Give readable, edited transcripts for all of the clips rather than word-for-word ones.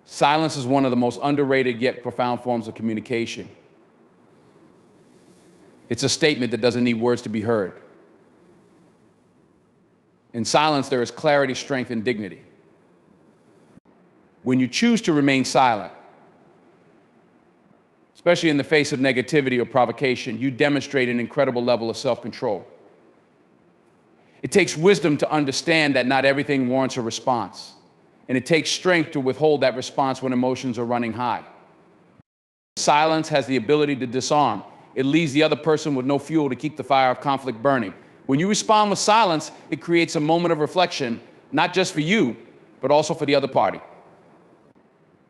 Silence is one of the most underrated yet profound forms of communication. It's a statement that doesn't need words to be heard. In silence, there is clarity, strength, and dignity. When you choose to remain silent, especially in the face of negativity or provocation, you demonstrate an incredible level of self-control. It takes wisdom to understand that not everything warrants a response, and it takes strength to withhold that response when emotions are running high. Silence has the ability to disarm. It leaves the other person with no fuel to keep the fire of conflict burning. When you respond with silence, it creates a moment of reflection, not just for you, but also for the other party.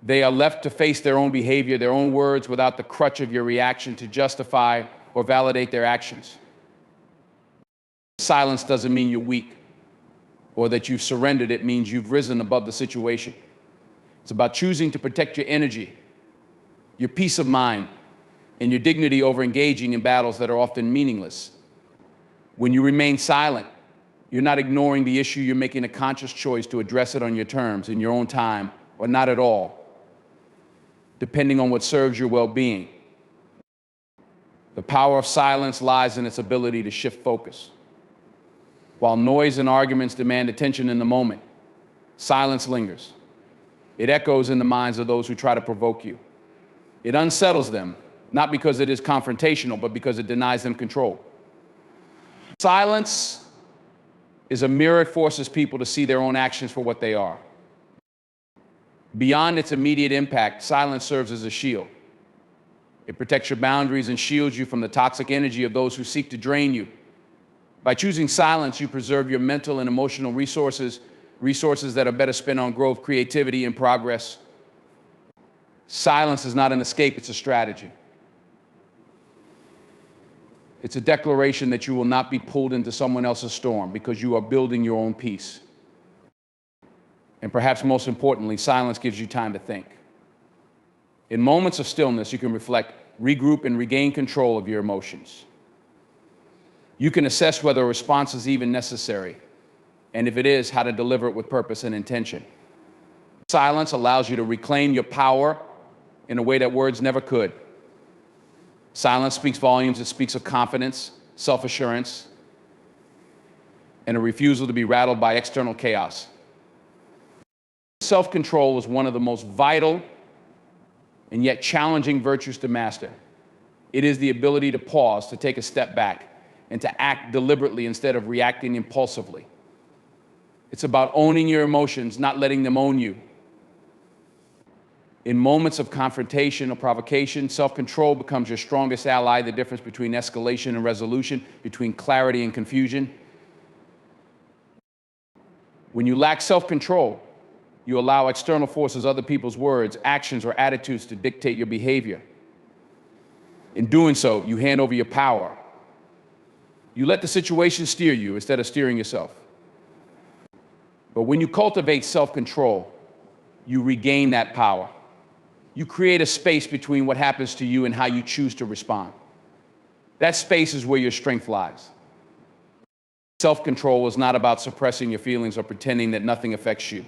They are left to face their own behavior, their own words, without the crutch of your reaction to justify or validate their actions. Silence doesn't mean you're weak or that you've surrendered. It means you've risen above the situation. It's about choosing to protect your energy, your peace of mind, and your dignity over engaging in battles that are often meaningless. When you remain silent, you're not ignoring the issue. You're making a conscious choice to address it on your terms, in your own time, or not at all, depending on what serves your well-being. The power of silence lies in its ability to shift focus. While noise and arguments demand attention in the moment, silence lingers. It echoes in the minds of those who try to provoke you. It unsettles them, not because it is confrontational, but because it denies them control. Silence is a mirror. It forces people to see their own actions for what they are. Beyond its immediate impact, silence serves as a shield. It protects your boundaries and shields you from the toxic energy of those who seek to drain you. By choosing silence, you preserve your mental and emotional resources that are better spent on growth, creativity, and progress. Silence is not an escape, it's a strategy. It's a declaration that you will not be pulled into someone else's storm because you are building your own peace. And perhaps most importantly, silence gives you time to think. In moments of stillness, you can reflect, regroup, and regain control of your emotions. You can assess whether a response is even necessary, and if it is, how to deliver it with purpose and intention. Silence allows you to reclaim your power in a way that words never could. Silence speaks volumes. It speaks of confidence, self-assurance, and a refusal to be rattled by external chaos. Self-control is one of the most vital and yet challenging virtues to master. It is the ability to pause, to take a step back, and to act deliberately instead of reacting impulsively. It's about owning your emotions, not letting them own you. In moments of confrontation or provocation, self-control becomes your strongest ally, the difference between escalation and resolution, between clarity and confusion. When you lack self-control, you allow external forces, other people's words, actions, or attitudes to dictate your behavior. In doing so, you hand over your power. You let the situation steer you instead of steering yourself. But when you cultivate self-control, you regain that power. You create a space between what happens to you and how you choose to respond. That space is where your strength lies. Self-control is not about suppressing your feelings or pretending that nothing affects you.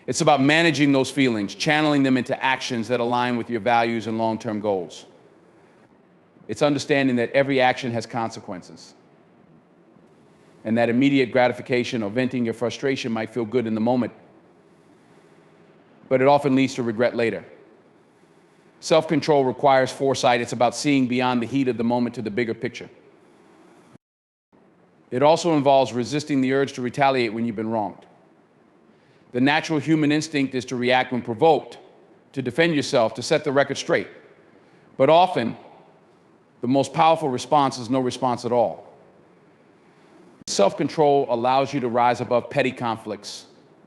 It's about managing those feelings, channeling them into actions that align with your values and long-term goals. It's understanding that every action has consequences, and that immediate gratification or venting your frustration might feel good in the moment, but it often leads to regret later. Self-control requires foresight. It's about seeing beyond the heat of the moment to the bigger picture. It also involves resisting the urge to retaliate when you've been wronged. The natural human instinct is to react when provoked, to defend yourself, to set the record straight. But often, the most powerful response is no response at all. Self-control allows you to rise above petty conflicts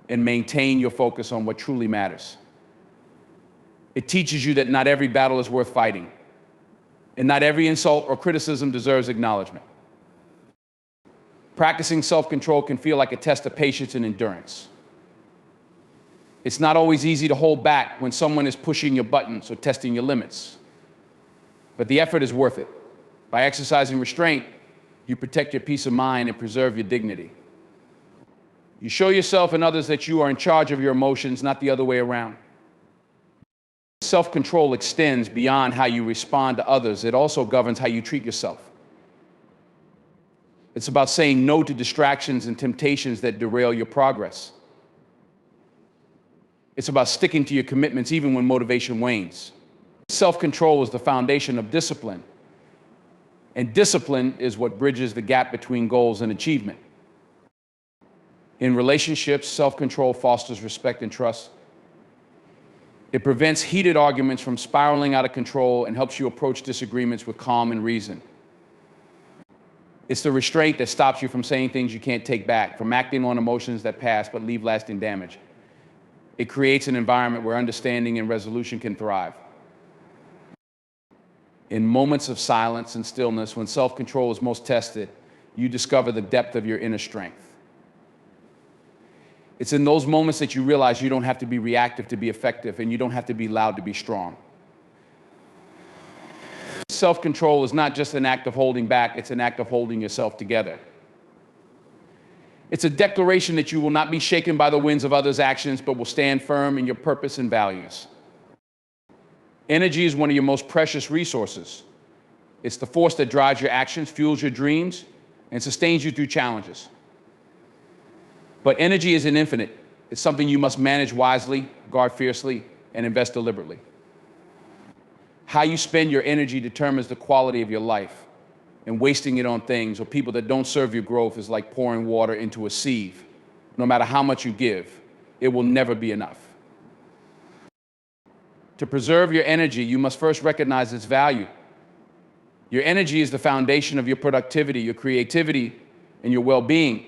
and maintain your focus on what truly matters. It teaches you that not every battle is worth fighting, and not every insult or criticism deserves acknowledgement. Practicing self-control can feel like a test of patience and endurance. It's not always easy to hold back when someone is pushing your buttons or testing your limits, but the effort is worth it. By exercising restraint, you protect your peace of mind and preserve your dignity. You show yourself and others that you are in charge of your emotions, not the other way around. Self-control extends beyond how you respond to others. It also governs how you treat yourself. It's about saying no to distractions and temptations that derail your progress. It's about sticking to your commitments even when motivation wanes. Self-control is the foundation of discipline. And discipline is what bridges the gap between goals and achievement. In relationships, self-control fosters respect and trust. It prevents heated arguments from spiraling out of control and helps you approach disagreements with calm and reason. It's the restraint that stops you from saying things you can't take back, from acting on emotions that pass but leave lasting damage. It creates an environment where understanding and resolution can thrive. In moments of silence and stillness, when self-control is most tested, you discover the depth of your inner strength. It's in those moments that you realize you don't have to be reactive to be effective, and you don't have to be loud to be strong. Self-control is not just an act of holding back, it's an act of holding yourself together. It's a declaration that you will not be shaken by the winds of others' actions, but will stand firm in your purpose and values. Energy is one of your most precious resources. It's the force that drives your actions, fuels your dreams, and sustains you through challenges. But energy isn't infinite. It's something you must manage wisely, guard fiercely, and invest deliberately. How you spend your energy determines the quality of your life, and wasting it on things or people that don't serve your growth is like pouring water into a sieve. No matter how much you give, it will never be enough. To preserve your energy, you must first recognize its value. Your energy is the foundation of your productivity, your creativity, and your well-being.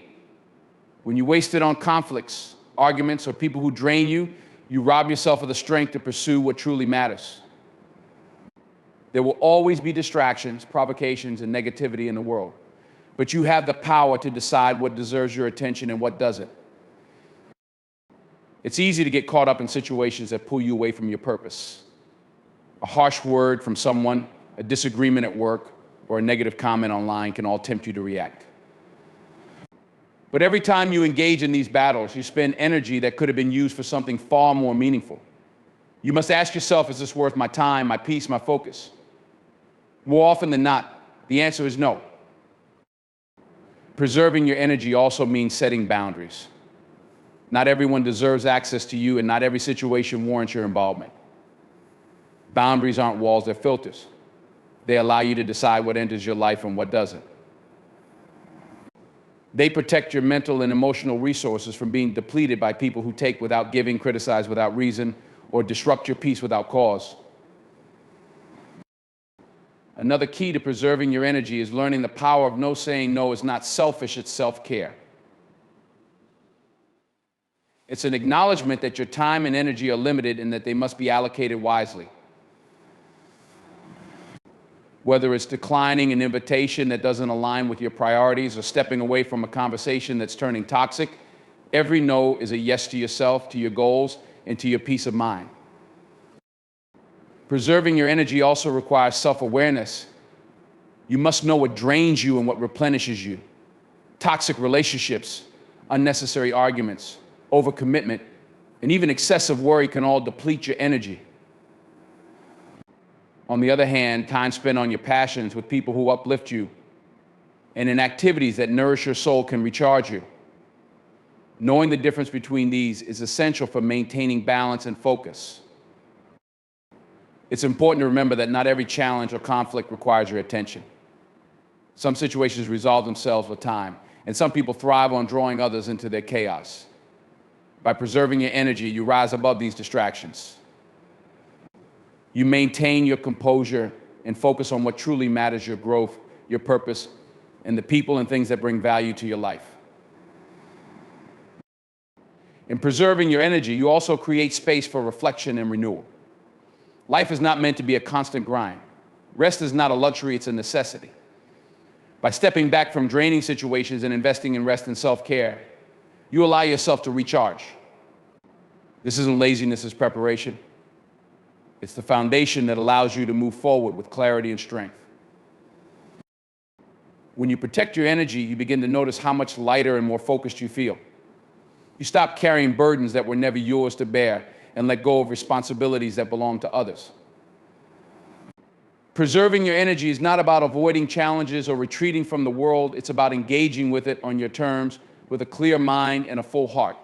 When you waste it on conflicts, arguments, or people who drain you, you rob yourself of the strength to pursue what truly matters. There will always be distractions, provocations, and negativity in the world, but you have the power to decide what deserves your attention and what doesn't. It's easy to get caught up in situations that pull you away from your purpose. A harsh word from someone, a disagreement at work, or a negative comment online can all tempt you to react. But every time you engage in these battles, you spend energy that could have been used for something far more meaningful. You must ask yourself, is this worth my time, my peace, my focus? More often than not, the answer is no. Preserving your energy also means setting boundaries. Not everyone deserves access to you, and not every situation warrants your involvement. Boundaries aren't walls, they're filters. They allow you to decide what enters your life and what doesn't. They protect your mental and emotional resources from being depleted by people who take without giving, criticize without reason, or disrupt your peace without cause. Another key to preserving your energy is learning the power of no. Saying no is not selfish, it's self-care. It's an acknowledgement that your time and energy are limited and that they must be allocated wisely. Whether it's declining an invitation that doesn't align with your priorities or stepping away from a conversation that's turning toxic, every no is a yes to yourself, to your goals, and to your peace of mind. Preserving your energy also requires self-awareness. You must know what drains you and what replenishes you. Toxic relationships, unnecessary arguments, overcommitment, and even excessive worry can all deplete your energy. On the other hand, time spent on your passions with people who uplift you and in activities that nourish your soul can recharge you. Knowing the difference between these is essential for maintaining balance and focus. It's important to remember that not every challenge or conflict requires your attention. Some situations resolve themselves with time, and some people thrive on drawing others into their chaos. By preserving your energy, you rise above these distractions. You maintain your composure and focus on what truly matters, your growth, your purpose, and the people and things that bring value to your life. In preserving your energy, you also create space for reflection and renewal. Life is not meant to be a constant grind. Rest is not a luxury, it's a necessity. By stepping back from draining situations and investing in rest and self-care, you allow yourself to recharge. This isn't laziness, it's preparation. It's the foundation that allows you to move forward with clarity and strength. When you protect your energy, you begin to notice how much lighter and more focused you feel. You stop carrying burdens that were never yours to bear and let go of responsibilities that belong to others. Preserving your energy is not about avoiding challenges or retreating from the world. It's about engaging with it on your terms with a clear mind and a full heart.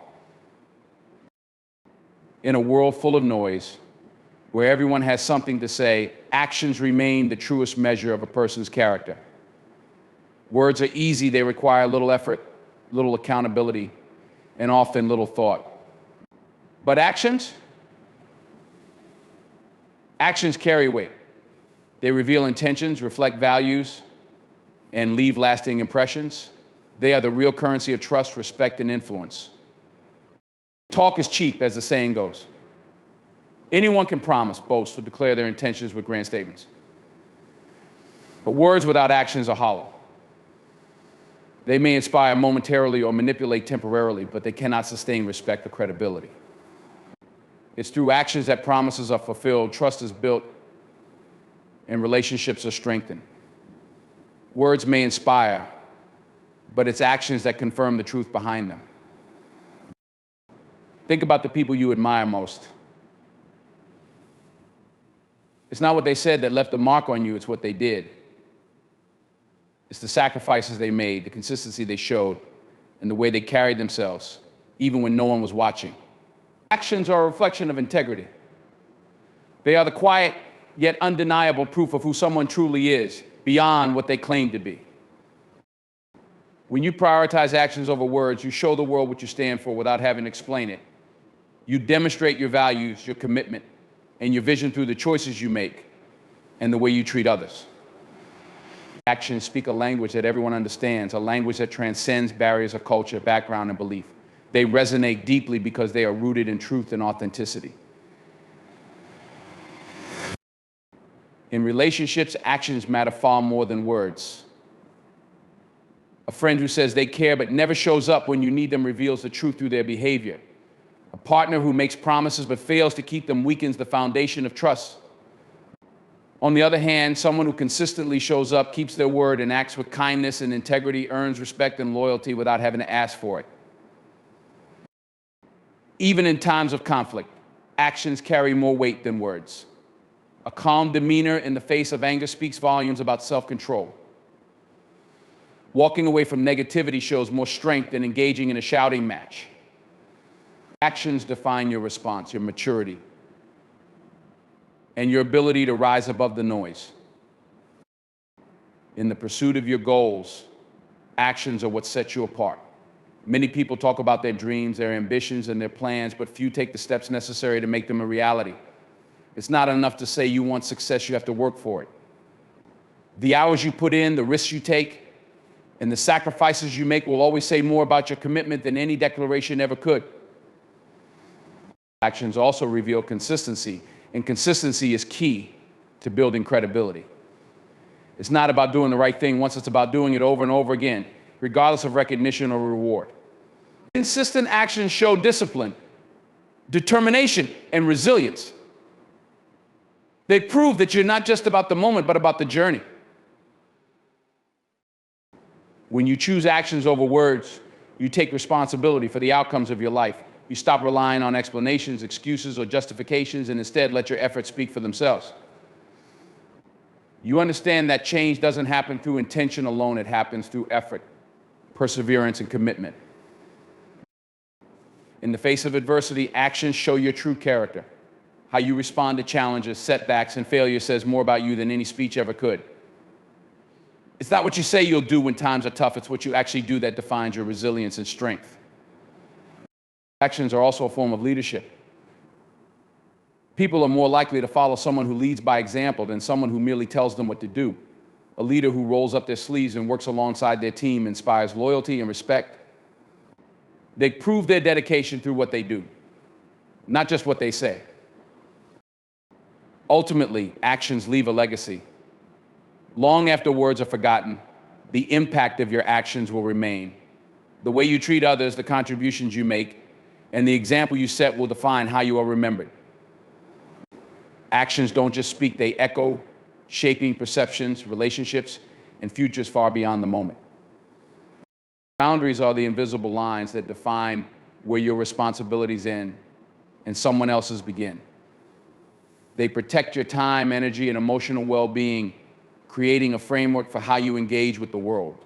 In a world full of noise, where everyone has something to say, actions remain the truest measure of a person's character. Words are easy, they require little effort, little accountability, and often little thought. But actions carry weight. They reveal intentions, reflect values, and leave lasting impressions. They are the real currency of trust, respect, and influence. Talk is cheap, as the saying goes. Anyone can promise, boast, or declare their intentions with grand statements. But words without actions are hollow. They may inspire momentarily or manipulate temporarily, but they cannot sustain respect or credibility. It's through actions that promises are fulfilled, trust is built, and relationships are strengthened. Words may inspire, but it's actions that confirm the truth behind them. Think about the people you admire most. It's not what they said that left a mark on you, it's what they did. It's the sacrifices they made, the consistency they showed, and the way they carried themselves, even when no one was watching. Actions are a reflection of integrity. They are the quiet yet undeniable proof of who someone truly is, beyond what they claim to be. When you prioritize actions over words, you show the world what you stand for without having to explain it. You demonstrate your values, your commitment, and your vision through the choices you make and the way you treat others. Actions speak a language that everyone understands, a language that transcends barriers of culture, background, and belief. They resonate deeply because they are rooted in truth and authenticity. In relationships, actions matter far more than words. A friend who says they care but never shows up when you need them reveals the truth through their behavior. A partner who makes promises but fails to keep them weakens the foundation of trust. On the other hand, someone who consistently shows up, keeps their word, and acts with kindness and integrity earns respect and loyalty without having to ask for it. Even in times of conflict, actions carry more weight than words. A calm demeanor in the face of anger speaks volumes about self-control. Walking away from negativity shows more strength than engaging in a shouting match. Actions define your response, your maturity, and your ability to rise above the noise. In the pursuit of your goals, actions are what sets you apart. Many people talk about their dreams, their ambitions, and their plans, but few take the steps necessary to make them a reality. It's not enough to say you want success, you have to work for it. The hours you put in, the risks you take, and the sacrifices you make will always say more about your commitment than any declaration ever could. Actions also reveal consistency, and consistency is key to building credibility. It's not about doing the right thing once, it's about doing it over and over again, regardless of recognition or reward. Consistent actions show discipline, determination, and resilience. They prove that you're not just about the moment, but about the journey. When you choose actions over words, you take responsibility for the outcomes of your life. You stop relying on explanations, excuses, or justifications, and instead let your efforts speak for themselves. You understand that change doesn't happen through intention alone, it happens through effort, perseverance, and commitment. In the face of adversity, actions show your true character. How you respond to challenges, setbacks, and failure says more about you than any speech ever could. It's not what you say you'll do when times are tough, it's what you actually do that defines your resilience and strength. Actions are also a form of leadership. People are more likely to follow someone who leads by example than someone who merely tells them what to do. A leader who rolls up their sleeves and works alongside their team inspires loyalty and respect. They prove their dedication through what they do, not just what they say. Ultimately, actions leave a legacy. Long after words are forgotten, the impact of your actions will remain. The way you treat others, the contributions you make, and the example you set will define how you are remembered. Actions don't just speak, they echo, shaping perceptions, relationships, and futures far beyond the moment. Boundaries are the invisible lines that define where your responsibilities end and someone else's begin. They protect your time, energy, and emotional well-being, creating a framework for how you engage with the world.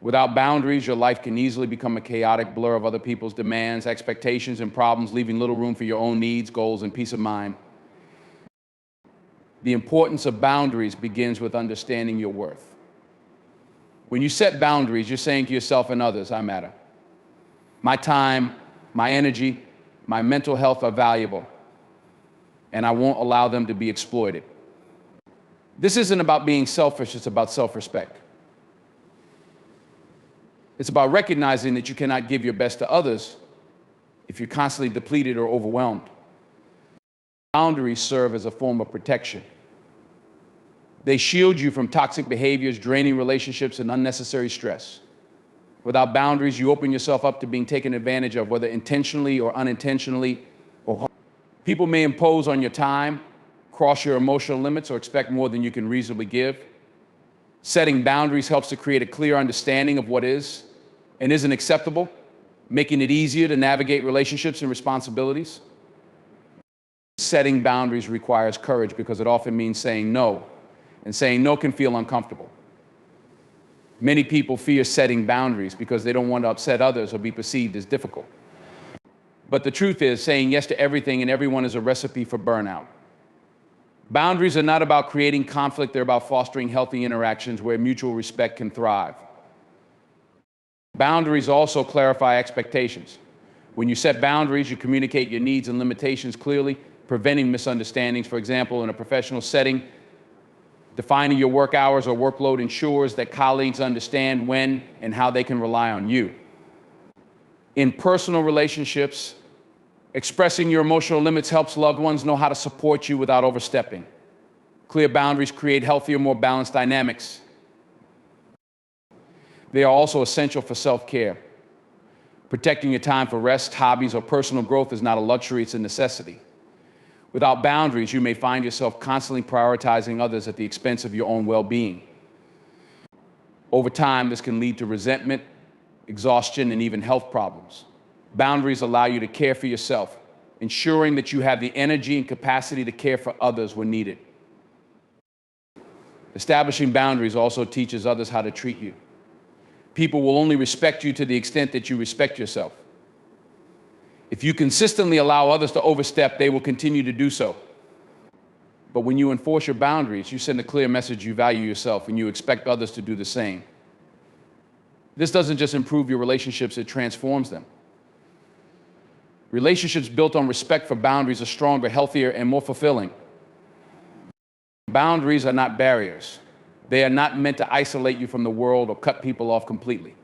Without boundaries, your life can easily become a chaotic blur of other people's demands, expectations, and problems, leaving little room for your own needs, goals, and peace of mind. The importance of boundaries begins with understanding your worth. When you set boundaries, you're saying to yourself and others, I matter. My time, my energy, my mental health are valuable, and I won't allow them to be exploited. This isn't about being selfish, it's about self-respect. It's about recognizing that you cannot give your best to others if you're constantly depleted or overwhelmed. Boundaries serve as a form of protection. They shield you from toxic behaviors, draining relationships, and unnecessary stress. Without boundaries, you open yourself up to being taken advantage of, whether intentionally or unintentionally. People may impose on your time, cross your emotional limits, or expect more than you can reasonably give. Setting boundaries helps to create a clear understanding of what is and isn't acceptable, making it easier to navigate relationships and responsibilities. Setting boundaries requires courage because it often means saying no, and saying no can feel uncomfortable. Many people fear setting boundaries because they don't want to upset others or be perceived as difficult. But the truth is, saying yes to everything and everyone is a recipe for burnout. Boundaries are not about creating conflict, they're about fostering healthy interactions where mutual respect can thrive. Boundaries also clarify expectations. When you set boundaries, you communicate your needs and limitations clearly, preventing misunderstandings. For example, in a professional setting, defining your work hours or workload ensures that colleagues understand when and how they can rely on you. In personal relationships, expressing your emotional limits helps loved ones know how to support you without overstepping. Clear boundaries create healthier, more balanced dynamics. They are also essential for self-care. Protecting your time for rest, hobbies, or personal growth is not a luxury, it's a necessity. Without boundaries, you may find yourself constantly prioritizing others at the expense of your own well-being. Over time, this can lead to resentment, exhaustion, and even health problems. Boundaries allow you to care for yourself, ensuring that you have the energy and capacity to care for others when needed. Establishing boundaries also teaches others how to treat you. People will only respect you to the extent that you respect yourself. If you consistently allow others to overstep, they will continue to do so. But when you enforce your boundaries, you send a clear message you value yourself and you expect others to do the same. This doesn't just improve your relationships, it transforms them. Relationships built on respect for boundaries are stronger, healthier, and more fulfilling. Boundaries are not barriers. They are not meant to isolate you from the world or cut people off completely.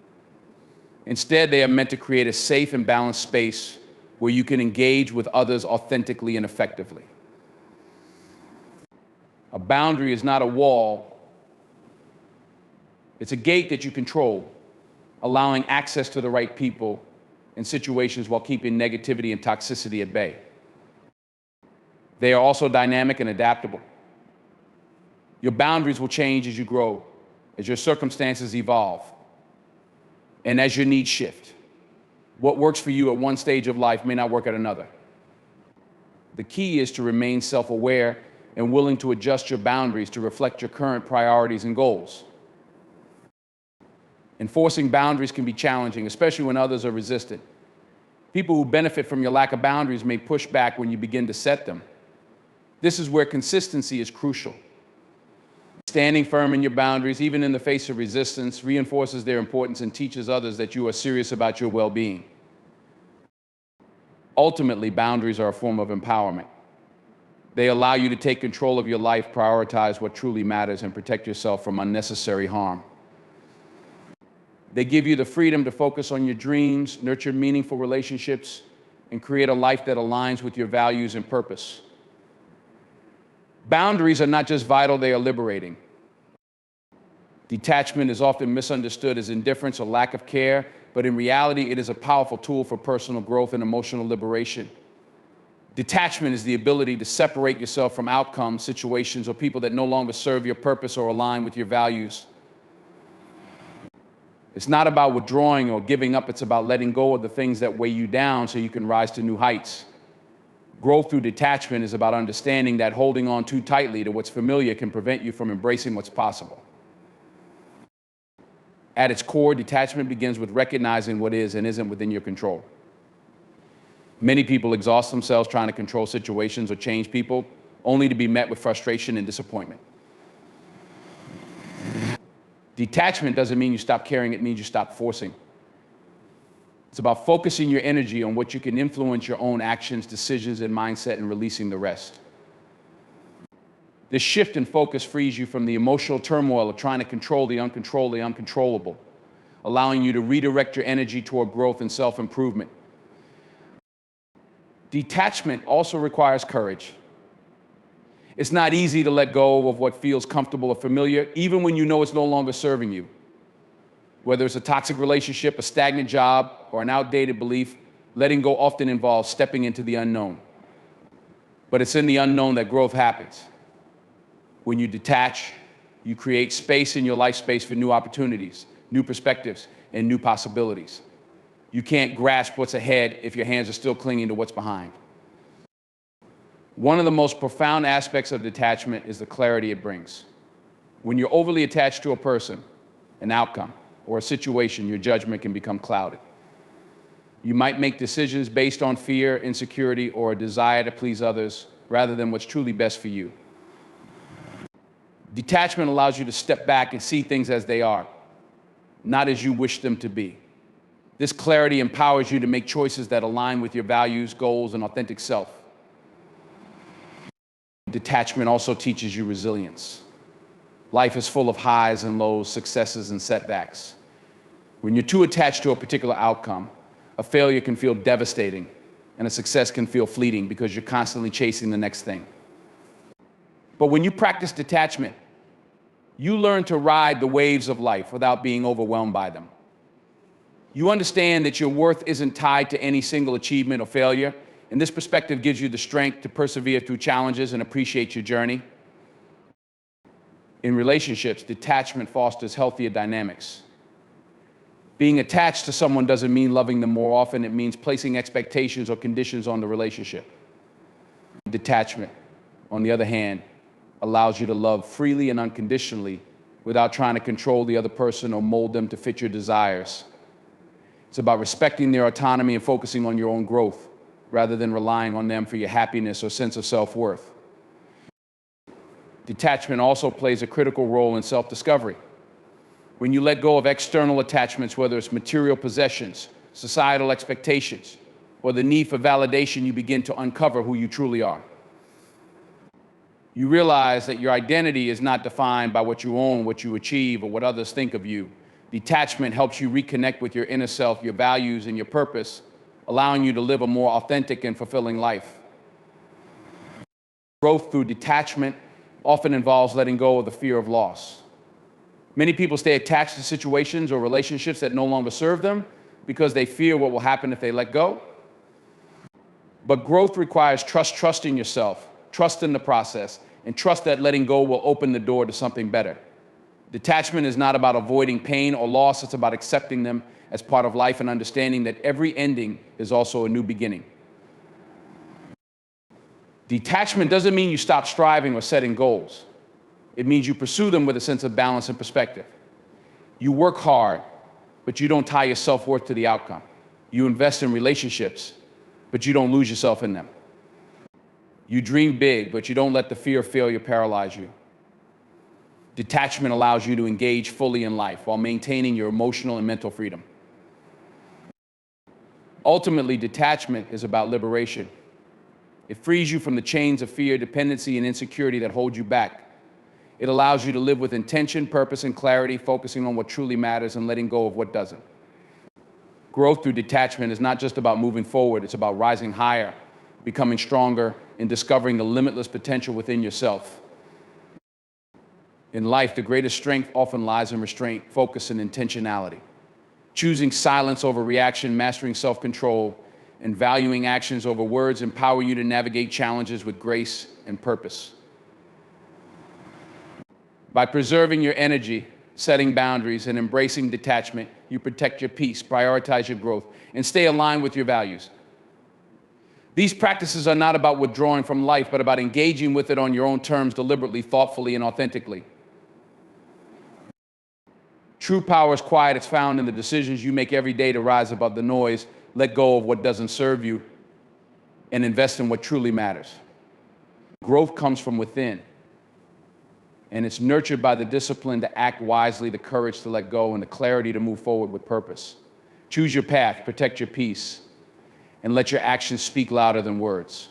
Instead, they are meant to create a safe and balanced space where you can engage with others authentically and effectively. A boundary is not a wall. It's a gate that you control, allowing access to the right people in situations while keeping negativity and toxicity at bay. They are also dynamic and adaptable. Your boundaries will change as you grow, as your circumstances evolve, and as your needs shift. What works for you at one stage of life may not work at another. The key is to remain self-aware and willing to adjust your boundaries to reflect your current priorities and goals. Enforcing boundaries can be challenging, especially when others are resistant. People who benefit from your lack of boundaries may push back when you begin to set them. This is where consistency is crucial. Standing firm in your boundaries, even in the face of resistance, reinforces their importance and teaches others that you are serious about your well-being. Ultimately, boundaries are a form of empowerment. They allow you to take control of your life, prioritize what truly matters, and protect yourself from unnecessary harm. They give you the freedom to focus on your dreams, nurture meaningful relationships, and create a life that aligns with your values and purpose. Boundaries are not just vital, they are liberating. Detachment is often misunderstood as indifference or lack of care, but in reality, it is a powerful tool for personal growth and emotional liberation. Detachment is the ability to separate yourself from outcomes, situations, or people that no longer serve your purpose or align with your values. It's not about withdrawing or giving up. It's about letting go of the things that weigh you down so you can rise to new heights. Growth through detachment is about understanding that holding on too tightly to what's familiar can prevent you from embracing what's possible. At its core, detachment begins with recognizing what is and isn't within your control. Many people exhaust themselves trying to control situations or change people, only to be met with frustration and disappointment. Detachment doesn't mean you stop caring, it means you stop forcing. It's about focusing your energy on what you can influence your own actions, decisions, and mindset, and releasing the rest. This shift in focus frees you from the emotional turmoil of trying to control the uncontrollable, allowing you to redirect your energy toward growth and self-improvement. Detachment also requires courage. It's not easy to let go of what feels comfortable or familiar, even when you know it's no longer serving you. Whether it's a toxic relationship, a stagnant job, or an outdated belief, letting go often involves stepping into the unknown. But it's in the unknown that growth happens. When you detach, you create space in your life space for new opportunities, new perspectives, and new possibilities. You can't grasp what's ahead if your hands are still clinging to what's behind. One of the most profound aspects of detachment is the clarity it brings. When you're overly attached to a person, an outcome, or a situation, your judgment can become clouded. You might make decisions based on fear, insecurity, or a desire to please others rather than what's truly best for you. Detachment allows you to step back and see things as they are, not as you wish them to be. This clarity empowers you to make choices that align with your values, goals, and authentic self. Detachment also teaches you resilience. Life is full of highs and lows, successes and setbacks. When you're too attached to a particular outcome, a failure can feel devastating, and a success can feel fleeting because you're constantly chasing the next thing. But when you practice detachment, you learn to ride the waves of life without being overwhelmed by them. You understand that your worth isn't tied to any single achievement or failure, and this perspective gives you the strength to persevere through challenges and appreciate your journey. In relationships, detachment fosters healthier dynamics. Being attached to someone doesn't mean loving them more often, it means placing expectations or conditions on the relationship. Detachment, on the other hand, allows you to love freely and unconditionally without trying to control the other person or mold them to fit your desires. It's about respecting their autonomy and focusing on your own growth rather than relying on them for your happiness or sense of self-worth. Detachment also plays a critical role in self-discovery. When you let go of external attachments, whether it's material possessions, societal expectations, or the need for validation, you begin to uncover who you truly are. You realize that your identity is not defined by what you own, what you achieve, or what others think of you. Detachment helps you reconnect with your inner self, your values, and your purpose, allowing you to live a more authentic and fulfilling life. Growth through detachment often involves letting go of the fear of loss. Many people stay attached to situations or relationships that no longer serve them because they fear what will happen if they let go. But growth requires trust in yourself, trust in the process, and trust that letting go will open the door to something better. Detachment is not about avoiding pain or loss, it's about accepting them as part of life and understanding that every ending is also a new beginning. Detachment doesn't mean you stop striving or setting goals. It means you pursue them with a sense of balance and perspective. You work hard, but you don't tie your self-worth to the outcome. You invest in relationships, but you don't lose yourself in them. You dream big, but you don't let the fear of failure paralyze you. Detachment allows you to engage fully in life while maintaining your emotional and mental freedom. Ultimately, detachment is about liberation. It frees you from the chains of fear, dependency, and insecurity that hold you back. It allows you to live with intention, purpose, and clarity, focusing on what truly matters and letting go of what doesn't. Growth through detachment is not just about moving forward, it's about rising higher, becoming stronger, and discovering the limitless potential within yourself. In life, the greatest strength often lies in restraint, focus, and intentionality. Choosing silence over reaction, mastering self-control, and valuing actions over words empower you to navigate challenges with grace and purpose. By preserving your energy, setting boundaries, and embracing detachment, you protect your peace, prioritize your growth, and stay aligned with your values. These practices are not about withdrawing from life, but about engaging with it on your own terms, deliberately, thoughtfully, and authentically. True power is quiet. It's found in the decisions you make every day to rise above the noise, let go of what doesn't serve you, and invest in what truly matters. Growth comes from within, and it's nurtured by the discipline to act wisely, the courage to let go, and the clarity to move forward with purpose. Choose your path, protect your peace, and let your actions speak louder than words.